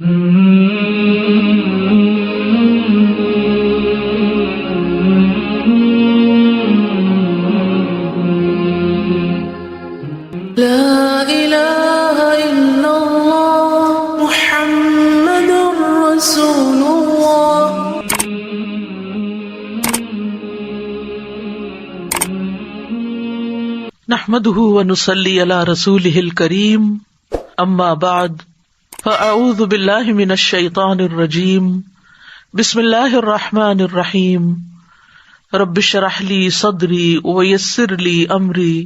لا الہ الا اللہ محمد رسول اللہ. نحمده ونصلي على رسوله الكريم اما بعد فاعوذ باللہ من الشیطان الرجیم بسم اللہ الرحمن الرحیم رب اشرح لی صدری ویسر لی امری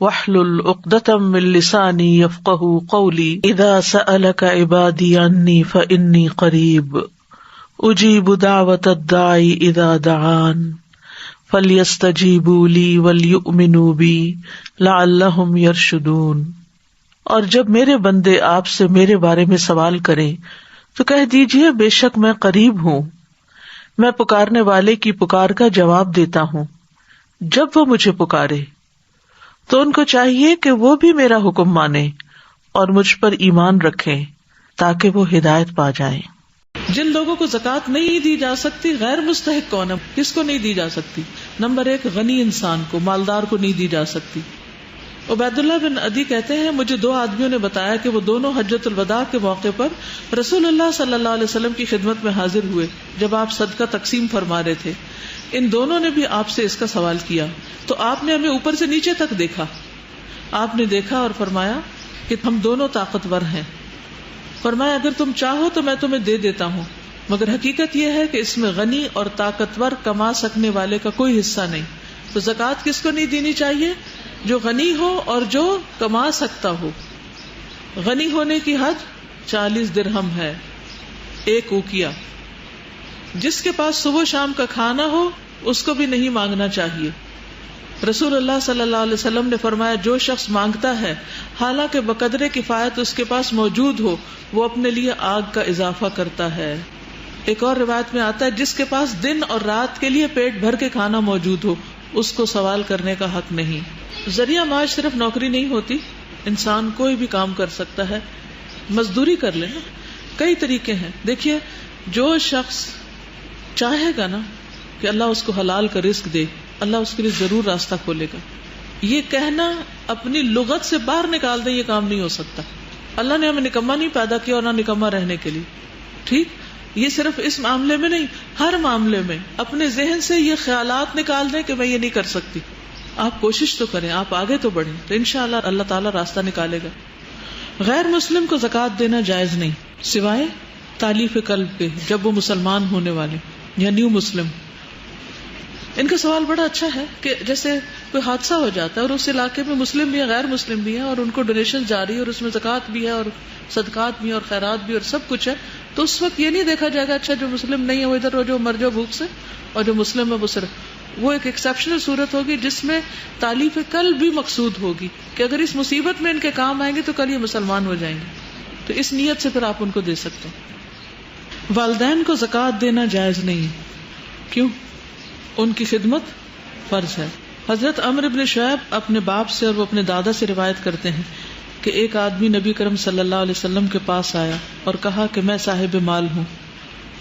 واحلل عقدۃ من لسانی یفقهوا قولی اذا سألک عبادی عنی فانی قریب اجیب دعوت الداعی اذا دعان فَلْيَسْتَجِيبُوا لِي وَلْيُؤْمِنُوا بِي لَعَلَّهُمْ يَرْشُدُونَ. اور جب میرے بندے آپ سے میرے بارے میں سوال کریں تو کہہ دیجئے بے شک میں قریب ہوں، میں پکارنے والے کی پکار کا جواب دیتا ہوں. جب وہ مجھے پکارے تو ان کو چاہیے کہ وہ بھی میرا حکم مانیں اور مجھ پر ایمان رکھیں تاکہ وہ ہدایت پا جائیں. جن لوگوں کو زکوٰۃ نہیں دی جا سکتی، غیر مستحق کون ہے؟ کس کو نہیں دی جا سکتی؟ نمبر 1 غنی انسان کو، مالدار کو نہیں دی جا سکتی. عبید اللہ بن عدی کہتے ہیں مجھے 2 آدمیوں نے بتایا کہ وہ دونوں حجۃ الوداع کے موقع پر رسول اللہ صلی اللہ علیہ وسلم کی خدمت میں حاضر ہوئے جب آپ صدقہ تقسیم فرما رہے تھے. ان دونوں نے بھی آپ سے اس کا سوال کیا تو آپ نے ہمیں اوپر سے نیچے تک دیکھا. آپ نے دیکھا اور فرمایا کہ ہم دونوں طاقتور ہیں. فرمایا اگر تم چاہو تو میں تمہیں دے دیتا ہوں، مگر حقیقت یہ ہے کہ اس میں غنی اور طاقتور کما سکنے والے کا کوئی حصہ نہیں. تو زکوٰۃ کس کو نہیں دینی چاہیے؟ جو غنی ہو اور جو کما سکتا ہو. غنی ہونے کی حد 40 درہم ہے، 1 اوقیہ. جس کے پاس صبح شام کا کھانا ہو اس کو بھی نہیں مانگنا چاہیے. رسول اللہ صلی اللہ علیہ وسلم نے فرمایا جو شخص مانگتا ہے حالانکہ بقدر کفایت اس کے پاس موجود ہو وہ اپنے لیے آگ کا اضافہ کرتا ہے. ایک اور روایت میں آتا ہے جس کے پاس دن اور رات کے لیے پیٹ بھر کے کھانا موجود ہو اس کو سوال کرنے کا حق نہیں. ذریعہ معاش صرف نوکری نہیں ہوتی، انسان کوئی بھی کام کر سکتا ہے. مزدوری کر لینا، کئی طریقے ہیں. دیکھیے جو شخص چاہے گا نا کہ اللہ اس کو حلال کا رزق دے، اللہ اس کے لیے ضرور راستہ کھولے گا. یہ کہنا اپنی لغت سے باہر نکال دیں، یہ کام نہیں ہو سکتا. اللہ نے ہمیں نکما نہیں پیدا کیا اور نہ نکما رہنے کے لیے. ٹھیک، یہ صرف اس معاملے میں نہیں، ہر معاملے میں اپنے ذہن سے یہ خیالات نکال دیں کہ میں یہ نہیں کر سکتی. آپ کوشش تو کریں، آپ آگے تو بڑھیں تو انشاءاللہ اللہ تعالیٰ راستہ نکالے گا. غیر مسلم کو زکوٰۃ دینا جائز نہیں سوائے تالیف قلب کے، جب وہ مسلمان ہونے والے یا نیو مسلم. ان کا سوال بڑا اچھا ہے کہ جیسے کوئی حادثہ ہو جاتا ہے اور اس علاقے میں مسلم بھی ہیں غیر مسلم بھی ہیں اور ان کو ڈونیشن جاری ہے اور اس میں زکوٰۃ بھی ہے اور صدقات بھی ہیں اور خیرات بھی اور سب کچھ ہے، تو اس وقت یہ نہیں دیکھا جائے گا اچھا جو مسلم نہیں ہے وہ ادھر جو مر جاؤ بھوک سے اور جو مسلم ہے وہ صرف. وہ ایک ایکسیپشنل صورت ہوگی جس میں تالیف قلب بھی مقصود ہوگی کہ اگر اس مصیبت میں ان کے کام آئیں گے تو کل یہ مسلمان ہو جائیں گے. تو اس نیت سے پھر آپ ان کو دے سکتے ہیں. والدین کو زکوٰۃ دینا جائز نہیں. کیوں؟ ان کی خدمت فرض ہے. حضرت عمرو بن شعیب اپنے باپ سے اور وہ اپنے دادا سے روایت کرتے ہیں کہ ایک آدمی نبی کرم صلی اللہ علیہ وسلم کے پاس آیا اور کہا کہ میں صاحب مال ہوں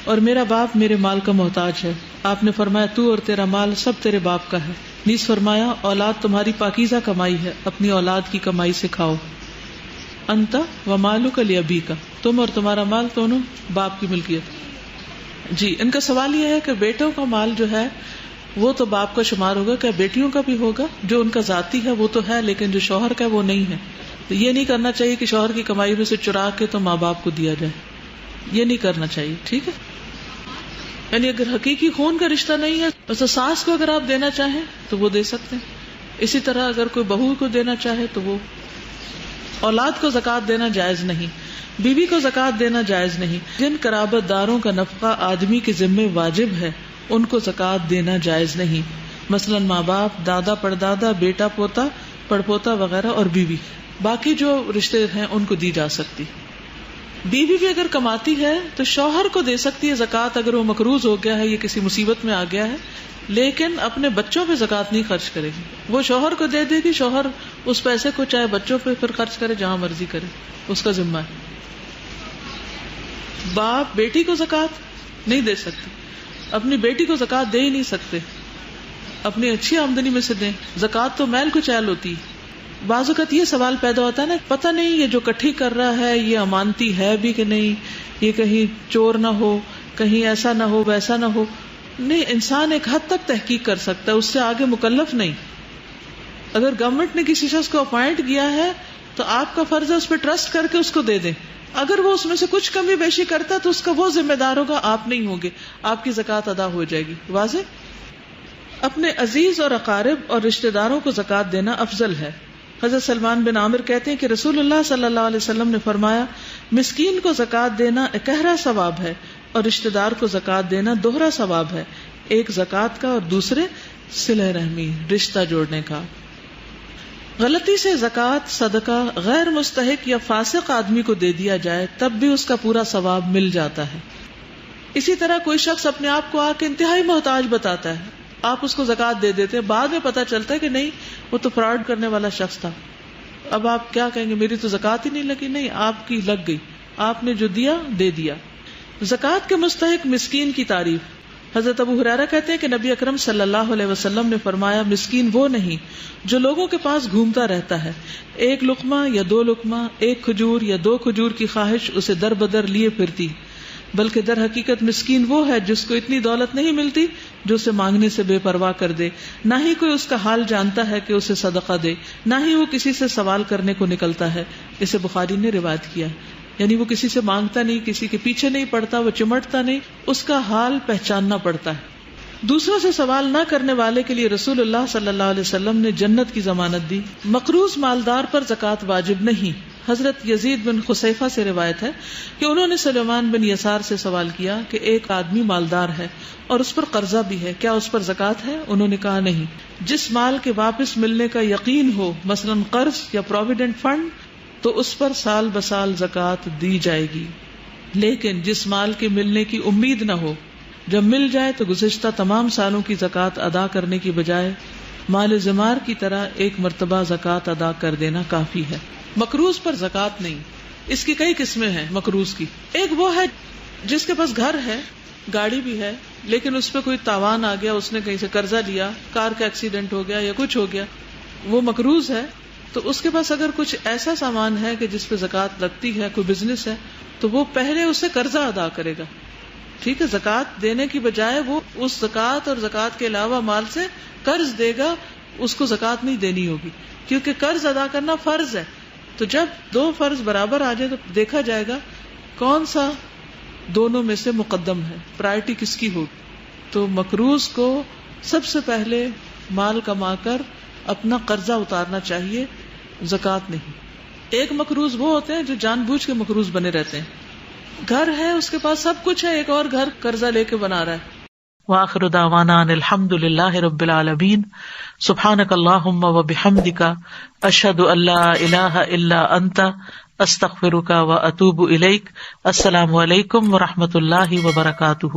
اور میرا باپ میرے مال کا محتاج ہے. آپ نے فرمایا تو اور تیرا مال سب تیرے باپ کا ہے. نیز فرمایا اولاد تمہاری پاکیزہ کمائی ہے، اپنی اولاد کی کمائی سے کھاؤ. انت و مالک لابیک، تم اور تمہارا مال دونوں باپ کی ملکیت. جی ان کا سوال یہ ہے کہ بیٹوں کا مال جو ہے وہ تو باپ کا شمار ہوگا، کیا بیٹیوں کا بھی ہوگا؟ جو ان کا ذاتی ہے وہ تو ہے لیکن جو شوہر کا ہے وہ نہیں ہے. تو یہ نہیں کرنا چاہیے کہ شوہر کی کمائی میں سے چرا کے تو ماں باپ کو دیا جائے، یہ نہیں کرنا چاہیے. ٹھیک ہے، یعنی اگر حقیقی خون کا رشتہ نہیں ہے تو ساس کو اگر آپ دینا چاہیں تو وہ دے سکتے ہیں. اسی طرح اگر کوئی بہو کو دینا چاہے تو وہ. اولاد کو زکوٰۃ دینا جائز نہیں، بیوی کو زکوٰۃ دینا جائز نہیں. جن قرابت داروں کا نفقہ آدمی کے ذمے واجب ہے ان کو زکوٰۃ دینا جائز نہیں، مثلا ماں باپ، دادا پردادا، بیٹا پوتا پڑپوتا وغیرہ اور بیوی. باقی جو رشتے ہیں ان کو دی جا سکتی. بیوی بھی اگر کماتی ہے تو شوہر کو دے سکتی ہے زکوٰۃ اگر وہ مقروض ہو گیا ہے یا کسی مصیبت میں آ گیا ہے، لیکن اپنے بچوں پہ زکوٰۃ نہیں خرچ کرے گی. وہ شوہر کو دے دے گی، شوہر اس پیسے کو چاہے بچوں پہ پھر خرچ کرے جہاں مرضی کرے، اس کا ذمہ ہے. باپ بیٹی کو زکات نہیں دے سکتے، اپنی بیٹی کو زکات دے ہی نہیں سکتے، اپنی اچھی آمدنی میں سے دیں. زکات تو میل کچیل ہوتی. بعض اوقات یہ سوال پیدا ہوتا ہے نا، پتہ نہیں یہ جو کٹھی کر رہا ہے یہ امانتی ہے بھی کہ نہیں، یہ کہیں چور نہ ہو، کہیں ایسا نہ ہو ویسا نہ ہو. نہیں، انسان ایک حد تک تحقیق کر سکتا ہے، اس سے آگے مکلف نہیں. اگر گورنمنٹ نے کسی شخص کو اپوائنٹ کیا ہے تو آپ کا فرض ہے اس پہ ٹرسٹ کر کے اس کو دے دیں. اگر وہ اس میں سے کچھ کمی بیشی کرتا ہے تو اس کا وہ ذمہ دار ہوگا، آپ نہیں ہوں گے، آپ کی زکات ادا ہو جائے گی. واضح؟ اپنے عزیز اور اقارب اور رشتہ داروں کو زکات دینا افضل ہے. حضرت سلمان بن عامر کہتے ہیں کہ رسول اللہ صلی اللہ علیہ وسلم نے فرمایا، مسکین کو زکات دینا اکہرا ثواب ہے اور رشتہ دار کو زکات دینا دوہرا ثواب ہے، ایک زکات کا اور دوسرے صلہ رحمی، رشتہ جوڑنے کا. غلطی سے زکات صدقہ غیر مستحق یا فاسق آدمی کو دے دیا جائے تب بھی اس کا پورا ثواب مل جاتا ہے. اسی طرح کوئی شخص اپنے آپ کو آ کے انتہائی محتاج بتاتا ہے، آپ اس کو زکات دے دیتے ہیں، بعد میں پتہ چلتا ہے کہ نہیں وہ تو فراڈ کرنے والا شخص تھا. اب آپ کیا کہیں گے؟ میری تو زکات ہی نہیں لگی. نہیں، آپ کی لگ گئی، آپ نے جو دیا دے دیا. زکات کے مستحق مسکین کی تعریف. حضرت ابو ہریرہ کہتے ہیں کہ نبی اکرم صلی اللہ علیہ وسلم نے فرمایا، مسکین وہ نہیں جو لوگوں کے پاس گھومتا رہتا ہے، ایک لقمہ یا دو لقمہ، ایک کھجور یا دو کھجور کی خواہش اسے در بدر لیے پھرتی، بلکہ در حقیقت مسکین وہ ہے جس کو اتنی دولت نہیں ملتی جو اسے مانگنے سے بے پرواہ کر دے، نہ ہی کوئی اس کا حال جانتا ہے کہ اسے صدقہ دے، نہ ہی وہ کسی سے سوال کرنے کو نکلتا ہے. اسے بخاری نے روایت کیا. یعنی وہ کسی سے مانگتا نہیں، کسی کے پیچھے نہیں پڑتا، وہ چمٹتا نہیں، اس کا حال پہچاننا پڑتا ہے. دوسروں سے سوال نہ کرنے والے کے لیے رسول اللہ صلی اللہ علیہ وسلم نے جنت کی ضمانت دی. مقروض مالدار پر زکوٰۃ واجب نہیں. حضرت یزید بن خصیفہ سے روایت ہے کہ انہوں نے سلیمان بن یسار سے سوال کیا کہ ایک آدمی مالدار ہے اور اس پر قرضہ بھی ہے، کیا اس پر زکوٰۃ ہے؟ انہوں نے کہا نہیں. جس مال کے واپس ملنے کا یقین ہو، مثلا قرض یا پروویڈنٹ فنڈ، تو اس پر سال بسال زکوٰۃ دی جائے گی. لیکن جس مال کے ملنے کی امید نہ ہو، جب مل جائے تو گزشتہ تمام سالوں کی زکوٰۃ ادا کرنے کی بجائے مال زمار کی طرح ایک مرتبہ زکوٰۃ ادا کر دینا کافی ہے. مقروض پر زکوٰۃ نہیں. اس کی کئی قسمیں ہیں مقروض کی. ایک وہ ہے جس کے پاس گھر ہے، گاڑی بھی ہے، لیکن اس پہ کوئی تاوان آ گیا، اس نے کہیں سے قرضہ لیا، کار کا ایکسیڈنٹ ہو گیا یا کچھ ہو گیا، وہ مقروض ہے. تو اس کے پاس اگر کچھ ایسا سامان ہے کہ جس پہ زکوٰۃ لگتی ہے، کوئی بزنس ہے، تو وہ پہلے اس سے قرضہ ادا کرے گا. ٹھیک ہے، زکوٰۃ دینے کی بجائے وہ اس زکوٰۃ اور زکوٰۃ کے علاوہ مال سے قرض دے گا، اس کو زکوٰۃ نہیں دینی ہوگی، کیونکہ قرض ادا کرنا فرض ہے. تو جب دو فرض برابر آ جائے تو دیکھا جائے گا کون سا دونوں میں سے مقدم ہے، پرائرٹی کس کی ہوگی. تو مقروض کو سب سے پہلے مال کما کر اپنا قرضہ اتارنا چاہیے، زکوٰۃ نہیں. ایک مقروض وہ ہوتے ہیں جو جان بوجھ کے مقروض بنے رہتے ہیں. گھر ہے، اس کے پاس سب کچھ ہے، ایک اور گھر قرضہ لے کے بنا رہا ہے. وآخر دعوانا ان الحمد للہ رب العالمین. سبحانک اللہم وبحمدک، اشہد ان لا الہ الا انت، استغفرک واتوب الیک. السلام علیکم ورحمۃ اللہ وبرکاتہ.